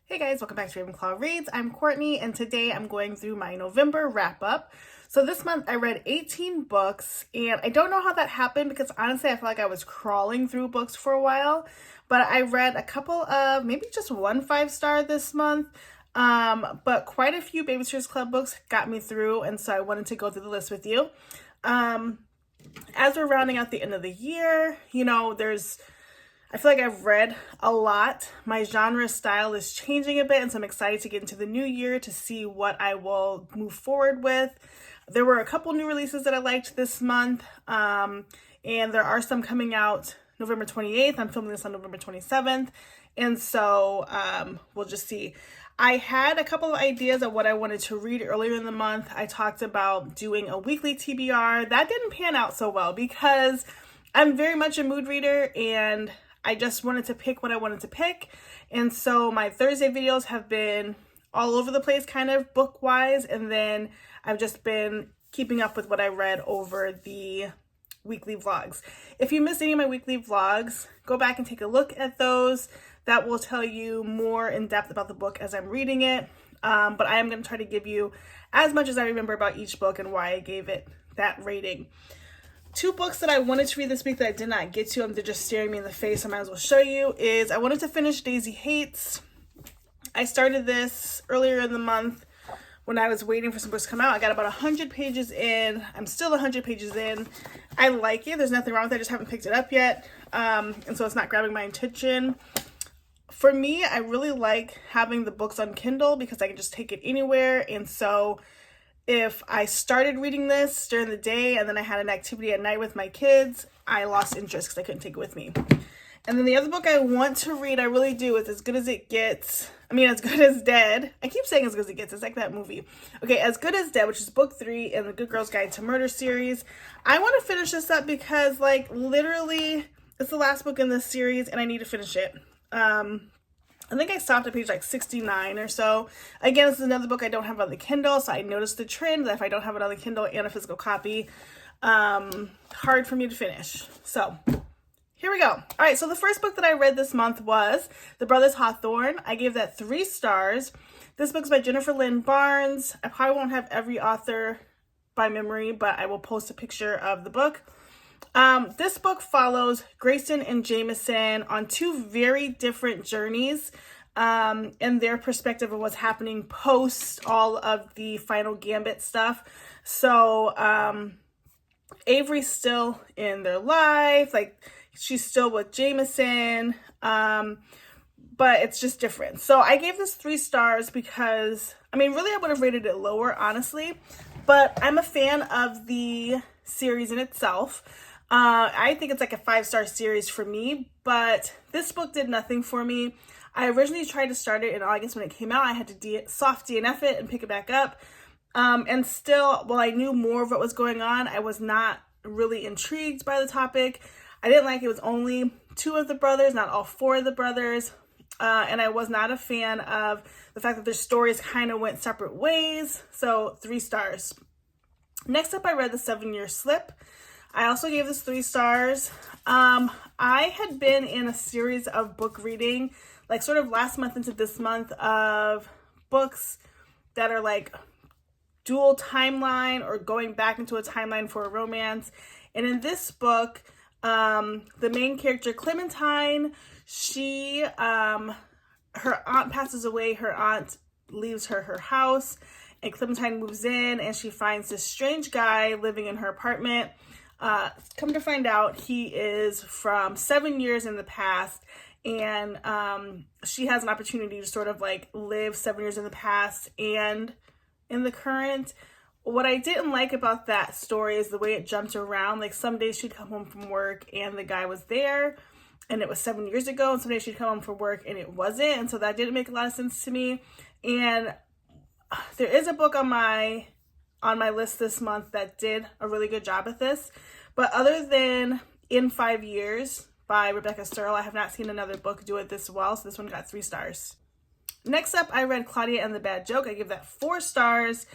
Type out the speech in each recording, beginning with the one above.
Hey guys, welcome back to Ravenclaw Reads. I'm Courtney, and today I'm going through my November wrap-up. So this month I read 18 books, and I don't know how that happened because honestly I feel like I was crawling through books for a while, but I read a couple of, maybe just one 5-star this month, but quite a few Babysitter's Club books got me through, and so I wanted to go through the list with you. As we're rounding out the end of the year, I feel like I've read a lot. My genre style is changing a bit, and so I'm excited to get into the new year to see what I will move forward with. There were a couple new releases that I liked this month, and there are some coming out November 28th. I'm filming this on November 27th, and so we'll just see. I had a couple of ideas of what I wanted to read earlier in the month. I talked about doing a weekly TBR. That didn't pan out so well because I'm very much a mood reader, and I just wanted to pick what I wanted to pick. And so my Thursday videos have been all over the place, kind of book-wise. And then I've just been keeping up with what I read over the weekly vlogs. If you missed any of my weekly vlogs, go back and take a look at those. That will tell you more in depth about the book as I'm reading it. But I am going to try to give you as much as I remember about each book and why I gave it that rating. Two books that I wanted to read this week that I did not get to, and they're just staring me in the face, I might as well show you, is I wanted to finish Daisy Hates. I started this earlier in the month when I was waiting for some books to come out. I got about 100 pages in. I'm still 100 pages in. I like it. There's nothing wrong with it. I just haven't picked it up yet. And so it's not grabbing my attention. For me, I really like having the books on Kindle because I can just take it anywhere. And so if I started reading this during the day and then I had an activity at night with my kids, I lost interest because I couldn't take it with me. And then the other book I want to read, I really do, is As Good as It Gets. As Good as Dead. I keep saying As Good as It Gets. It's like that movie. Okay, As Good as Dead, which is book 3 in the Good Girl's Guide to Murder series. I want to finish this up because, literally, it's the last book in this series and I need to finish it. I think I stopped at page 69 or so. Again, this is another book I don't have on the Kindle, so I noticed the trend that if I don't have it on the Kindle and a physical copy, hard for me to finish. So here we go. All right, so the first book that I read this month was The Brothers Hawthorn. I gave that 3 stars. This book's by Jennifer Lynn Barnes. I probably won't have every author by memory, but I will post a picture of the book. This book follows Grayson and Jameson on 2 very different journeys and their perspective of what's happening post all of the Final Gambit stuff. So Avery's still in their life, she's still with Jameson, but it's just different. So I gave this 3 stars because, really I would have rated it lower, honestly, but I'm a fan of the series in itself. I think it's a 5-star series for me, but this book did nothing for me. I originally tried to start it in August when it came out. I had to soft DNF it and pick it back up. And still, while I knew more of what was going on, I was not really intrigued by the topic. I didn't like it was only 2 of the brothers, not all 4 of the brothers. And I was not a fan of the fact that their stories kind of went separate ways. So 3 stars. Next up, I read the 7-Year Slip. I also gave this 3 stars. I had been in a series of book reading, sort of last month into this month, of books that are dual timeline or going back into a timeline for a romance. And in this book, the main character, Clementine, her aunt passes away. Her aunt leaves her house, and Clementine moves in, and she finds this strange guy living in her apartment. Come to find out, he is from 7 years in the past, and she has an opportunity to sort of live 7 years in the past and in the current. What I didn't like about that story is the way it jumped around. Some days she'd come home from work and the guy was there, and it was 7 years ago, and some days she'd come home from work and it wasn't, and so that didn't make a lot of sense to me. And there is a book on my list this month that did a really good job at this. But other than In 5 Years by Rebecca Searle, I have not seen another book do it this well, so this one got 3 stars. Next up, I read Claudia and the Bad Joke. I give that 4 stars.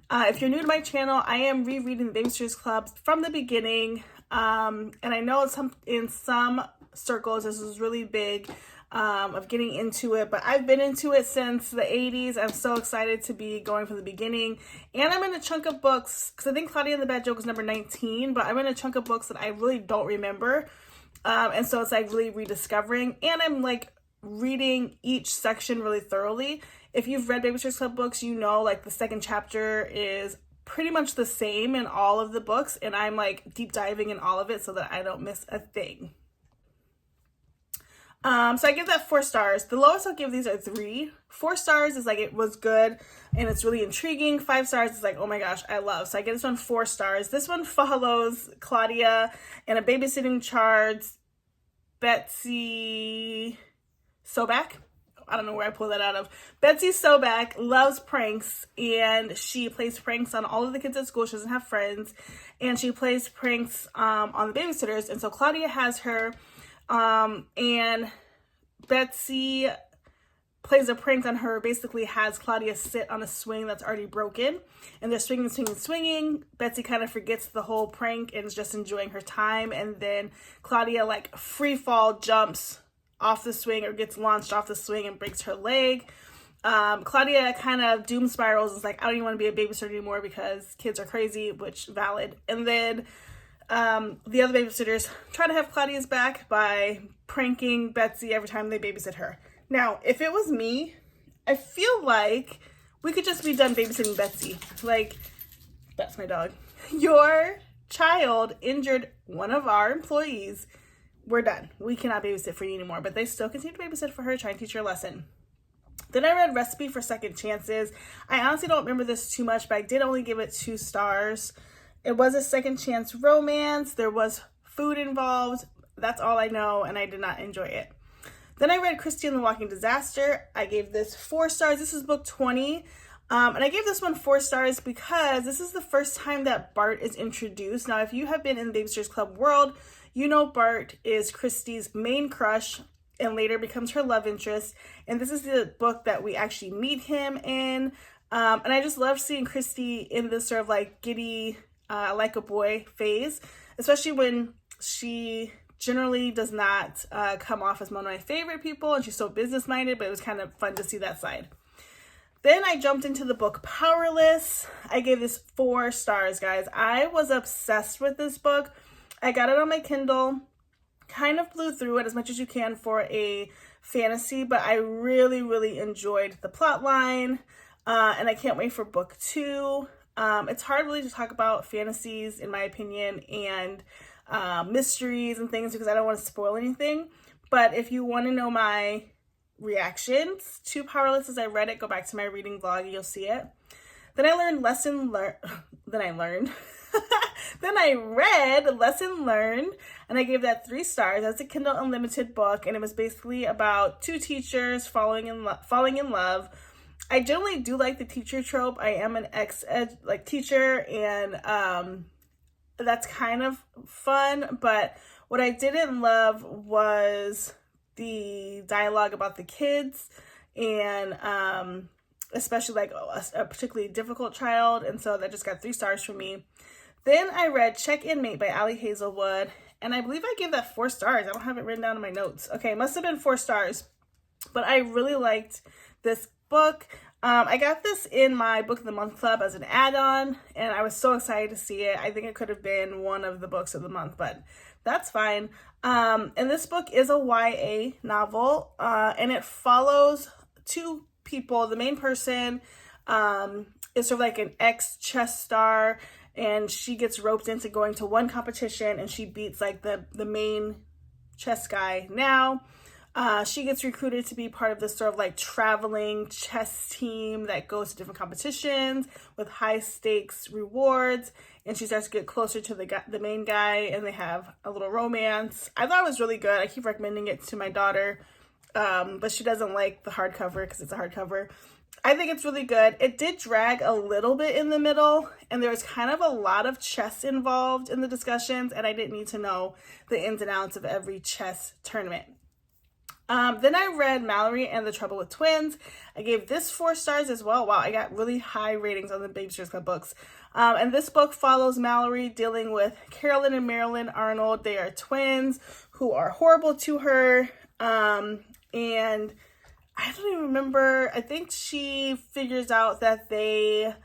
If you're new to my channel, I am rereading the Babysitter's Club from the beginning. And I know in some circles this is really big. of getting into it, but I've been into it since the 80s. I'm so excited to be going from the beginning, and I'm in a chunk of books, because I think Claudia and the Bad Joke is number 19, but I'm in a chunk of books that I really don't remember, and so it's like really rediscovering, and I'm like reading each section really thoroughly. If you've read Babysitter's Club books, you know like the second chapter is pretty much the same in all of the books, and I'm like deep diving in all of it so that I don't miss a thing. So I give that 4 stars. The lowest I'll give these are 3. 4 stars is like it was good and it's really intriguing. 5 stars is like, oh my gosh, I love. So I give this one 4 stars. This one follows Claudia in a babysitting charge. Betsy Sobek. I don't know where I pulled that out of. Betsy Sobek loves pranks, and she plays pranks on all of the kids at school. She doesn't have friends, and she plays pranks on the babysitters. And so Claudia has her, and Betsy plays a prank on her, basically has Claudia sit on a swing that's already broken, and they're swinging, swinging, swinging. Betsy kind of forgets the whole prank and is just enjoying her time, and then Claudia like free fall jumps off the swing or gets launched off the swing and breaks her leg. Claudia kind of doom spirals and is like, I don't even want to be a babysitter anymore because kids are crazy, which valid. And then the other babysitters try to have Claudia's back by pranking Betsy every time they babysit her. Now, if it was me, I feel like we could just be done babysitting Betsy. Like, that's my dog. Your child injured one of our employees. We're done. We cannot babysit for you anymore. But they still continue to babysit for her, try and teach her a lesson. Then I read Recipe for Second Chances. I honestly don't remember this too much, but I did only give it 2 stars. It was a second chance romance. There was food involved. That's all I know, and I did not enjoy it. Then I read Christy and the Walking Disaster. I gave this 4 stars. This is book 20. And I gave this one 4 stars because this is the first time that Bart is introduced. Now, if you have been in the Babysitter's Club world, you know Bart is Christy's main crush and later becomes her love interest. And this is the book that we actually meet him in. And I just love seeing Christy in this sort of like giddy, like a boy phase, especially when she generally does not come off as one of my favorite people, and she's so business-minded, but it was kind of fun to see that side. Then I jumped into the book Powerless. I gave this 4 stars, guys. I was obsessed with this book. I got it on my Kindle, kind of blew through it as much as you can for a fantasy, but I really, really enjoyed the plot line, and I can't wait for book 2. It's hard really to talk about fantasies, in my opinion, and mysteries and things because I don't want to spoil anything. But if you want to know my reactions to Powerless as I read it, go back to my reading vlog and you'll see it. Then I read Lesson Learned, and I gave that 3 stars. That's a Kindle Unlimited book, and it was basically about 2 teachers falling in love. I generally do like the teacher trope. I am an ex-ed teacher, and that's kind of fun, but what I didn't love was the dialogue about the kids, and especially like a particularly difficult child, and so that just got 3 stars for me. Then I read Checkmate by Ali Hazelwood, and I believe I gave that 4 stars. I don't have it written down in my notes. Okay, it must have been 4 stars, but I really liked this book. I got this in my Book of the Month club as an add-on, and I was so excited to see it. I think it could have been one of the books of the month, but that's fine. And this book is a YA novel, and it follows 2 people. The main person is sort of like an ex-chess star, and she gets roped into going to one competition, and she beats like the main chess guy. Now, she gets recruited to be part of this sort of like traveling chess team that goes to different competitions with high stakes rewards, and she starts to get closer to the main guy, and they have a little romance. I thought it was really good. I keep recommending it to my daughter, but she doesn't like the hardcover because it's a hardcover. I think it's really good. It did drag a little bit in the middle, and there was kind of a lot of chess involved in the discussions, and I didn't need to know the ins and outs of every chess tournament. Then I read Mallerie and the Trouble with Twins. I gave this 4 stars as well. Wow, I got really high ratings on the Babysitter's Club books. And this book follows Mallerie dealing with Carolyn and Marilyn Arnold. They are twins who are horrible to her. and I don't even remember. I think she figures out that they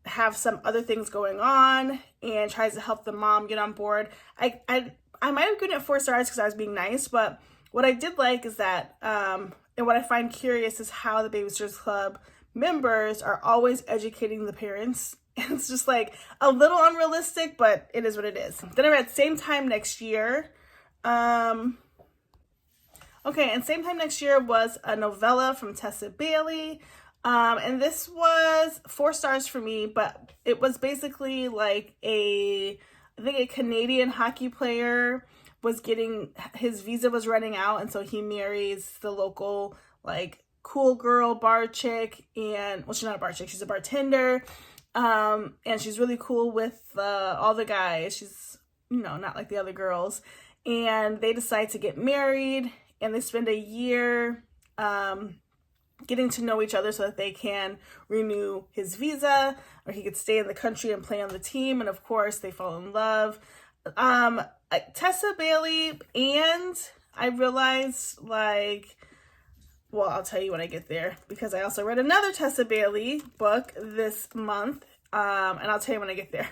have some other things going on and tries to help the mom get on board. I might have given it 4 stars because I was being nice, but what I did like is that, and what I find curious is how the Babysitters Club members are always educating the parents. And it's just like a little unrealistic, but it is what it is. Then I read Same Time Next Year. Okay, and Same Time Next Year was a novella from Tessa Bailey. And this was 4 stars for me, but it was basically like I think a Canadian hockey player was his visa was running out, and so he marries the local, like, cool girl bar chick, and, well, she's not a bar chick, she's a bartender, and she's really cool with all the guys. She's, not like the other girls, and they decide to get married, and they spend a year, getting to know each other so that they can renew his visa, or he could stay in the country and play on the team. And of course they fall in love. Tessa Bailey, and I realized, like, well, I'll tell you when I get there, because I also read another Tessa Bailey book this month, and I'll tell you when I get there.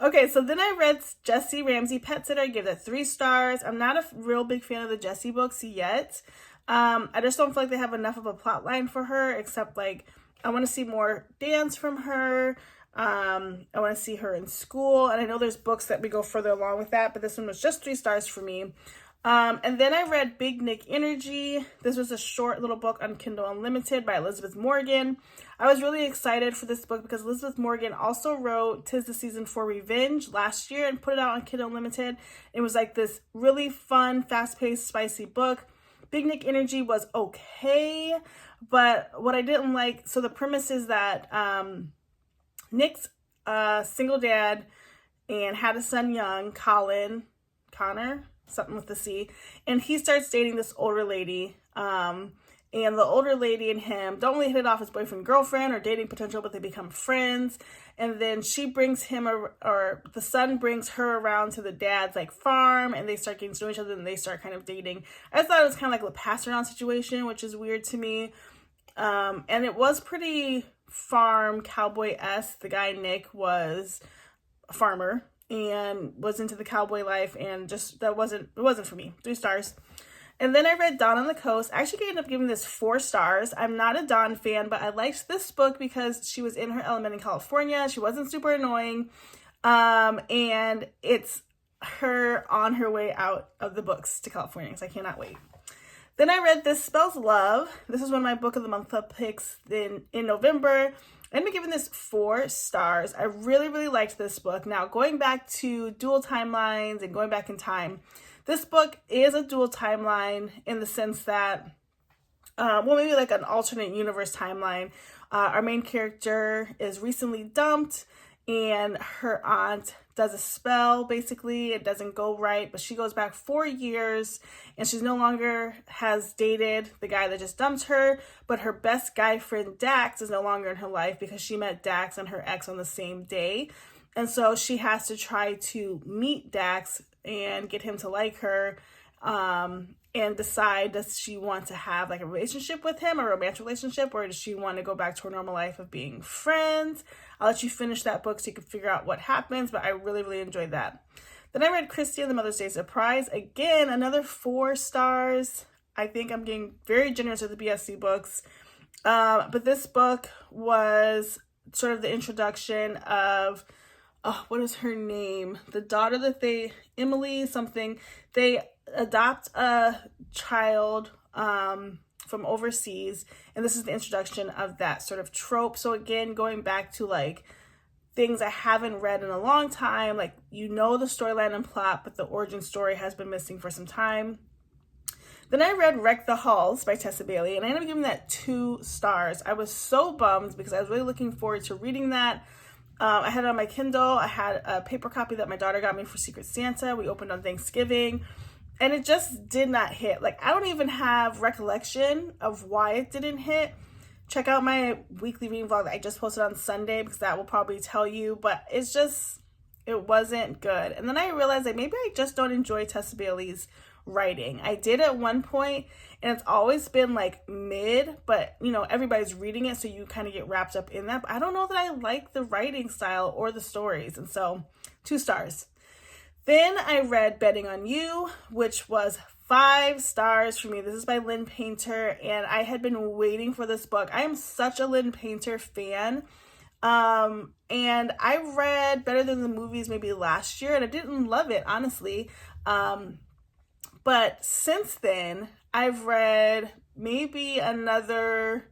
Okay, so then I read Jessie Ramesses Pet. I gave that 3 stars. I'm not a real big fan of the Jessie books yet. I just don't feel like they have enough of a plot line for her, except, like, I want to see more dance from her. I want to see her in school, and I know there's books that we go further along with that, but this one was just 3 stars for me. And then I read Big Nick Energy. This was a short little book on Kindle Unlimited by Elizabeth Morgan. I was really excited for this book because Elizabeth Morgan also wrote 'Tis the Season for Revenge last year and put it out on Kindle Unlimited. It was like this really fun, fast-paced, spicy book. Big Nick Energy was okay, but what I didn't like, so the premise is that Nick's a single dad and had a son young, Connor, something with the C, and he starts dating this older lady, and the older lady and him don't really hit it off as boyfriend girlfriend or dating potential, but they become friends. And then she brings him, or the son brings her around to the dad's, like, farm, and they start getting to know each other, and they start kind of dating. I thought it was kind of like a pass around situation, which is weird to me. And it was pretty farm cowboy-esque. The guy Nick was a farmer and was into the cowboy life, and just it wasn't for me. 3 stars. And then I read Dawn on the Coast. I actually ended up giving this 4 stars. I'm not a Dawn fan, but I liked this book because she was in her element in California. She wasn't super annoying. And it's her on her way out of the books to California, so I cannot wait. Then I read This Spells Love. This is one of my Book of the Month Club picks in November. I'm giving this 4 stars. I really, really liked this book. Now, going back to dual timelines and going back in time, this book is a dual timeline in the sense that, maybe like an alternate universe timeline. Our main character is recently dumped, and her aunt does a spell. Basically, it doesn't go right, but she goes back 4 years, and she's no longer has dated the guy that just dumped her, but her best guy friend Dax is no longer in her life because she met Dax and her ex on the same day. And so she has to try to meet Dax and get him to like her, and decide, does she want to have, like, a relationship with him, a romantic relationship, or does she want to go back to her normal life of being friends? I'll let you finish that book so you can figure out what happens, but I really, really enjoyed that. Then I read Christy and the Mother's Day Surprise. Again, another 4 stars. I think I'm getting very generous with the BSC books. But this book was sort of the introduction of, what is her name? The daughter that Emily something, they adopt a child from overseas, and this is the introduction of that sort of trope. So again, going back to, like, things I haven't read in a long time, like, the storyline and plot, but the origin story has been missing for some time. Then I read Wreck the Halls by Tessa Bailey, and I ended up giving that 2 stars. I was so bummed because I was really looking forward to reading that. I had it on my Kindle. I had a paper copy that my daughter got me for Secret Santa. We opened on Thanksgiving, and it just did not hit. Like, I don't even have recollection of why it didn't hit. Check out my weekly reading vlog that I just posted on Sunday, because that will probably tell you, but it wasn't good. And then I realized that maybe I just don't enjoy Tessa Bailey's writing. I did at one point, and it's always been like mid, but you know, everybody's reading it, so you kind of get wrapped up in that. But I don't know that I like the writing style or the stories, and so 2 stars. Then I read Betting on You, which was 5 stars for me. This is by Lynn Painter, and I had been waiting for this book. I am such a Lynn Painter fan. And I read Better Than the Movies maybe last year, and I didn't love it, honestly. But since then, I've read maybe another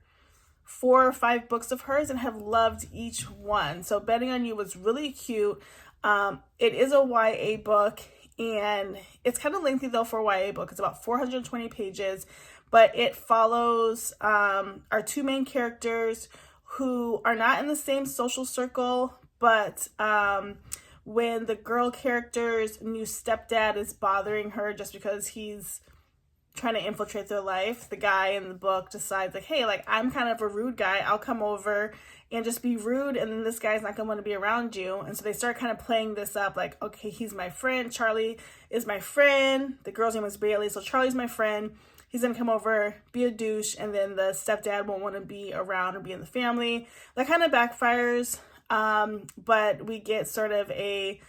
4 or 5 books of hers and have loved each one. So Betting on You was really cute. It is a YA book, and it's kind of lengthy though for a YA book. It's about 420 pages, but it follows our 2 main characters who are not in the same social circle, but when the girl character's new stepdad is bothering her just because he's trying to infiltrate their life, the guy in the book decides like, hey, like, I'm kind of a rude guy, I'll come over and just be rude, and then this guy's not gonna want to be around you. And so they start kind of playing this up like, okay, he's my friend, Charlie is my friend, the girl's name was Bailey, so Charlie's my friend, he's gonna come over, be a douche, and then the stepdad won't want to be around or be in the family. That kind of backfires, but we get sort of a,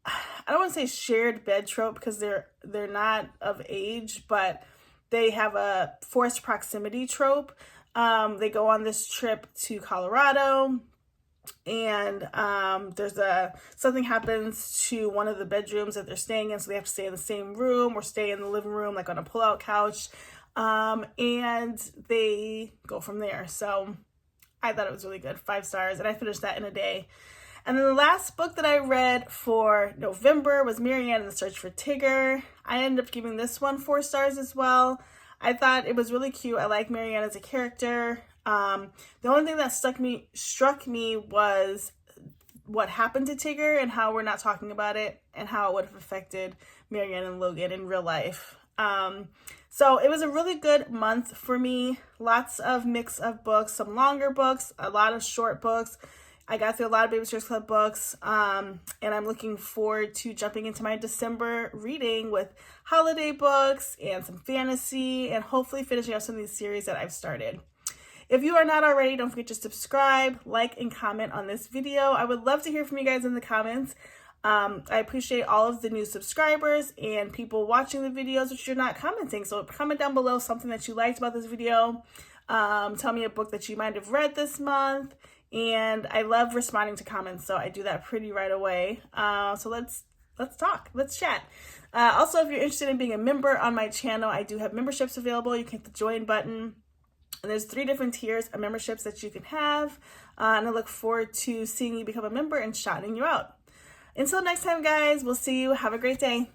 I don't want to say shared bed trope because they're not of age, but they have a forced proximity trope. They go on this trip to Colorado, and something happens to one of the bedrooms that they're staying in, so they have to stay in the same room or stay in the living room, like on a pull-out couch, and they go from there. So I thought it was really good, 5 stars, and I finished that in a day. And then the last book that I read for November was Marianne and the Search for Tigger. I ended up giving this one 4 stars as well. I thought it was really cute. I like Marianne as a character. The only thing that struck me was what happened to Tigger and how we're not talking about it and how it would have affected Marianne and Logan in real life. So it was a really good month for me. Lots of mix of books, some longer books, a lot of short books. I got through a lot of Babysitters Club books, and I'm looking forward to jumping into my December reading with holiday books and some fantasy, and hopefully finishing up some of these series that I've started. If you are not already, don't forget to subscribe, like, and comment on this video. I would love to hear from you guys in the comments. I appreciate all of the new subscribers and people watching the videos, but you're not commenting. So comment down below something that you liked about this video. Tell me a book that you might have read this month. And I love responding to comments, so I do that pretty right away. So let's talk, let's chat. Also, if you're interested in being a member on my channel, I do have memberships available. You can hit the join button, and there's 3 different tiers of memberships that you can have. And I look forward to seeing you become a member and shouting you out. Until next time, guys, we'll see you. Have a great day.